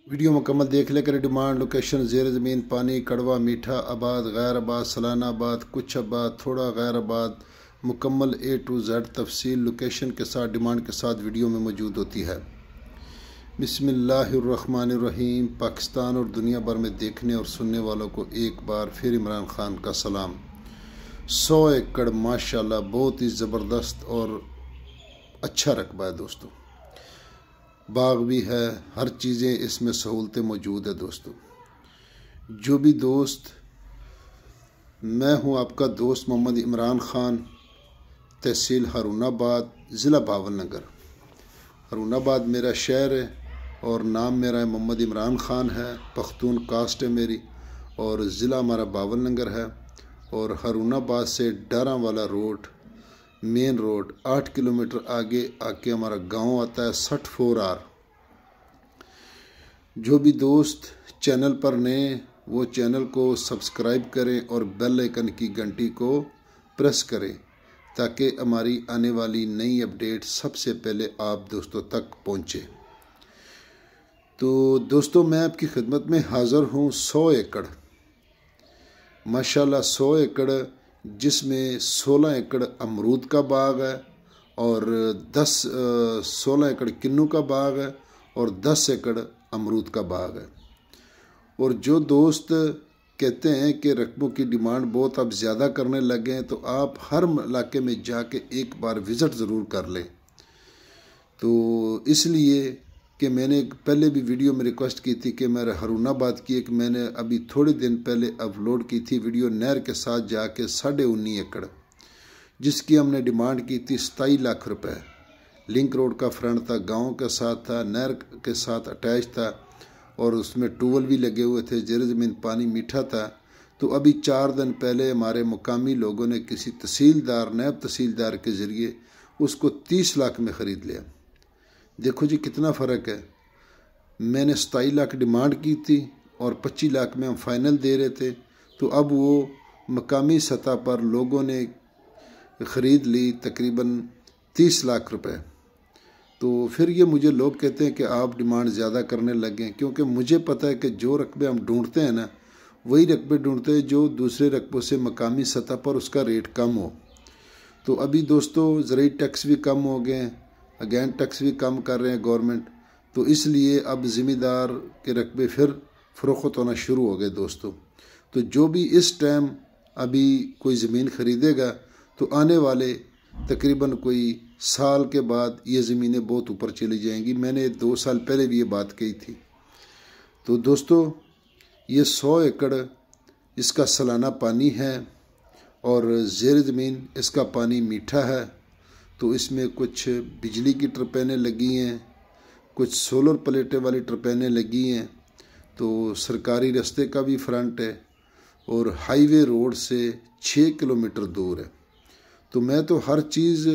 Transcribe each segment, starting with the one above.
Video मुकम्मल देख ले कर डिमांड लोकेशन ज़ेर ज़मीन पानी कड़वा मीठा आबाद गैर आबाद सलाना आबाद कुछ आबाद थोड़ा गैर आबाद मुकम्मल A to Z तफसील लोकेशन के साथ डिमांड के साथ वीडियो में मौजूद होती है। बिस्मिल्लाहिर्रहमानिर्रहीम। पाकिस्तान और दुनिया भर में देखने और सुनने वालों को एक बार फिर इमरान खान का सलाम। 100 एकड़ माशाल्लाह बहुत ही ज़बरदस्त और अच्छा रकबा है दोस्तों। बाग भी है, हर चीज़ें इसमें सहूलतें मौजूद है दोस्तों। जो भी दोस्त, मैं हूं आपका दोस्त मोहम्मद इमरान खान, तहसील हारूनाबाद, ज़िला भावलनगर। हारूनाबाद मेरा शहर है और नाम मेरा है मोहम्मद इमरान खान है। पख्तून कास्ट है मेरी और ज़िला हमारा भावलनगर है। और हारूनाबाद से डारा वाला रोड, मेन रोड 8 किलोमीटर आगे आके हमारा गांव आता है 64R। जो भी दोस्त चैनल पर नए, वो चैनल को सब्सक्राइब करें और बेल आइकन की घंटी को प्रेस करें ताकि हमारी आने वाली नई अपडेट सबसे पहले आप दोस्तों तक पहुंचे। तो दोस्तों मैं आपकी खिदमत में हाज़िर हूं। 100 एकड़ माशाल्लाह, 100 एकड़ जिसमें 16 एकड़ अमरूद का बाग है और 16 एकड़ किन्नू का बाग है और 10 एकड़ अमरूद का बाग है। और जो दोस्त कहते हैं कि रकबों की डिमांड बहुत अब ज़्यादा करने लगे हैं, तो आप हर इलाके में जाके एक बार विज़िट ज़रूर कर लें। तो इसलिए कि मैंने पहले भी वीडियो में रिक्वेस्ट की थी कि मेरे हारूनाबाद की एक मैंने अभी थोड़े दिन पहले अपलोड की थी वीडियो नहर के साथ जाके 19.5 एकड़, जिसकी हमने डिमांड की थी 27 लाख रुपए। लिंक रोड का फ्रंट था, गांव के साथ था, नहर के साथ अटैच था और उसमें ट्यूबवेल भी लगे हुए थे, ज़ेर ज़मीन पानी मीठा था। तो अभी 4 दिन पहले हमारे मुकामी लोगों ने किसी तहसीलदार, नायब तहसीलदार के ज़रिए उसको 30 लाख में ख़रीद लिया। देखो जी कितना फ़र्क है। मैंने 27 लाख डिमांड की थी और 25 लाख में हम फाइनल दे रहे थे। तो अब वो मकामी सतह पर लोगों ने ख़रीद ली तकरीबन 30 लाख रुपए। तो फिर ये मुझे लोग कहते हैं कि आप डिमांड ज़्यादा करने लगे, क्योंकि मुझे पता है कि जो रकबे हम ढूंढते हैं ना, वही रकबे ढूंढते हैं जो दूसरे रकबों से मकामी सतह पर उसका रेट कम हो। तो अभी दोस्तों ज़रूरी टैक्स भी कम हो गए हैं, अगेन टैक्स भी कम कर रहे हैं गवर्नमेंट। तो इसलिए अब ज़मींदार के रकबे फिर फ़रोख्त होना शुरू हो गए दोस्तों। तो जो भी इस टाइम अभी कोई ज़मीन ख़रीदेगा तो आने वाले तकरीबन कोई साल के बाद ये ज़मीनें बहुत ऊपर चली जाएंगी। मैंने 2 साल पहले भी ये बात कही थी। तो दोस्तों ये 100 एकड़ इसका सालाना पानी है और ज़ेर ज़मीन इसका पानी मीठा है। तो इसमें कुछ बिजली की टर्बाइनें लगी हैं, कुछ सोलर प्लेटें वाली टर्बाइनें लगी हैं। तो सरकारी रास्ते का भी फ्रंट है और हाईवे रोड से 6 किलोमीटर दूर है। तो मैं तो हर चीज़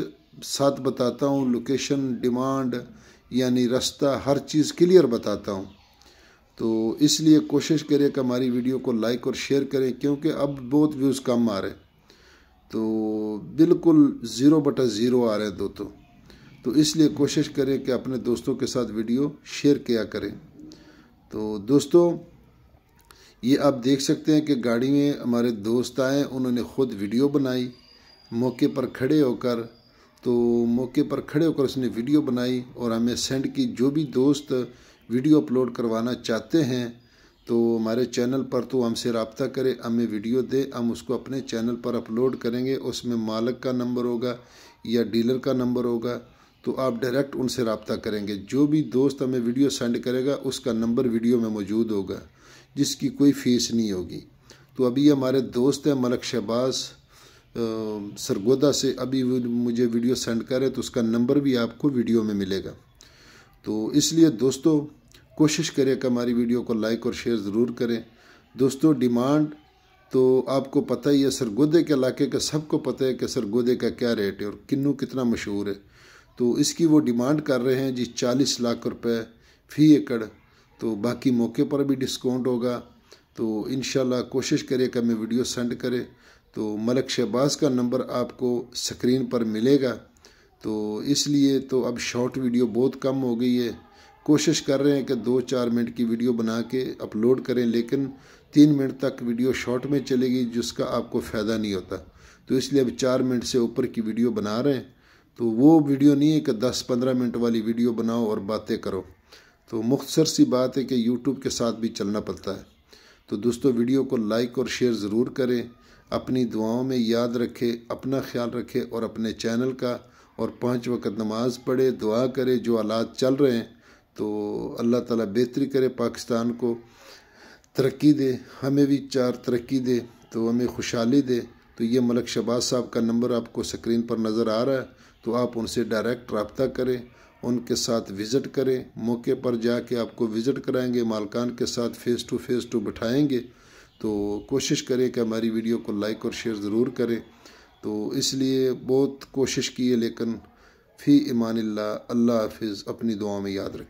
साथ बताता हूँ, लोकेशन, डिमांड यानी रास्ता, हर चीज़ क्लियर बताता हूँ। तो इसलिए कोशिश करें कि हमारी वीडियो को लाइक और शेयर करें, क्योंकि अब बहुत व्यूज़ कम आ रहे हैं। तो बिल्कुल 0/0 आ रहे हैं दोस्तों। तो इसलिए कोशिश करें कि अपने दोस्तों के साथ वीडियो शेयर किया करें। तो दोस्तों ये आप देख सकते हैं कि गाड़ी में हमारे दोस्त आए, उन्होंने ख़ुद वीडियो बनाई मौके पर खड़े होकर। तो मौके पर खड़े होकर उसने वीडियो बनाई और हमें सेंड की। जो भी दोस्त वीडियो अपलोड करवाना चाहते हैं तो हमारे चैनल पर तो हमसे रब्ता करें, हमें वीडियो दे, हम उसको अपने चैनल पर अपलोड करेंगे। उसमें मालिक का नंबर होगा या डीलर का नंबर होगा, तो आप डायरेक्ट उनसे रब्ता करेंगे। जो भी दोस्त हमें वीडियो सेंड करेगा उसका नंबर वीडियो में मौजूद होगा, जिसकी कोई फ़ीस नहीं होगी। तो अभी हमारे दोस्त हैं मलिक शहबाज सरगोदा से, अभी मुझे वीडियो सेंड करे तो उसका नंबर भी आपको वीडियो में मिलेगा। तो इसलिए दोस्तों कोशिश करें कि हमारी वीडियो को लाइक और शेयर ज़रूर करें। दोस्तों डिमांड तो आपको पता ही है, सरगोदे के इलाके का सबको पता है कि सरगोदे का क्या रेट है और किन्नू कितना मशहूर है। तो इसकी वो डिमांड कर रहे हैं जी 40 लाख रुपए फ़ी एकड़। तो बाकी मौके पर भी डिस्काउंट होगा। तो इंशाल्लाह कोशिश करें कि हमें वीडियो सेंड करें। तो मलिक शहबाज का नंबर आपको स्क्रीन पर मिलेगा। तो इसलिए तो अब शॉर्ट वीडियो बहुत कम हो गई है, कोशिश कर रहे हैं कि 2-4 मिनट की वीडियो बना के अपलोड करें, लेकिन 3 मिनट तक वीडियो शॉर्ट में चलेगी जिसका आपको फ़ायदा नहीं होता। तो इसलिए अब 4 मिनट से ऊपर की वीडियो बना रहे हैं। तो वो वीडियो नहीं है कि 10-15 मिनट वाली वीडियो बनाओ और बातें करो। तो मुख्तसर सी बात है कि यूट्यूब के साथ भी चलना पड़ता है। तो दोस्तों, वीडियो को लाइक और शेयर ज़रूर करें, अपनी दुआओं में याद रखें, अपना ख्याल रखें और अपने चैनल का, और 5 वक्त नमाज पढ़े, दुआ करें। जो हालात चल रहे हैं तो अल्लाह ताला बेहतरी करे, पाकिस्तान को तरक्की दे, हमें भी 4 तरक्की दे, तो हमें खुशहाली दे। तो ये मलक शहबाज साहब का नंबर आपको स्क्रीन पर नज़र आ रहा है, तो आप उनसे डायरेक्ट रब्ता करें, उनके साथ विज़िट करें। मौके पर जाके आपको विज़िट कराएंगे, मालकान के साथ फ़ेस टू बिठाएंगे। तो कोशिश करें कि हमारी वीडियो को लाइक और शेयर ज़रूर करें। तो इसलिए बहुत कोशिश की है, लेकिन फ़ी इमानिल्लाह, अल्लाह हाफिज़, अपनी दुआओं में याद रखें।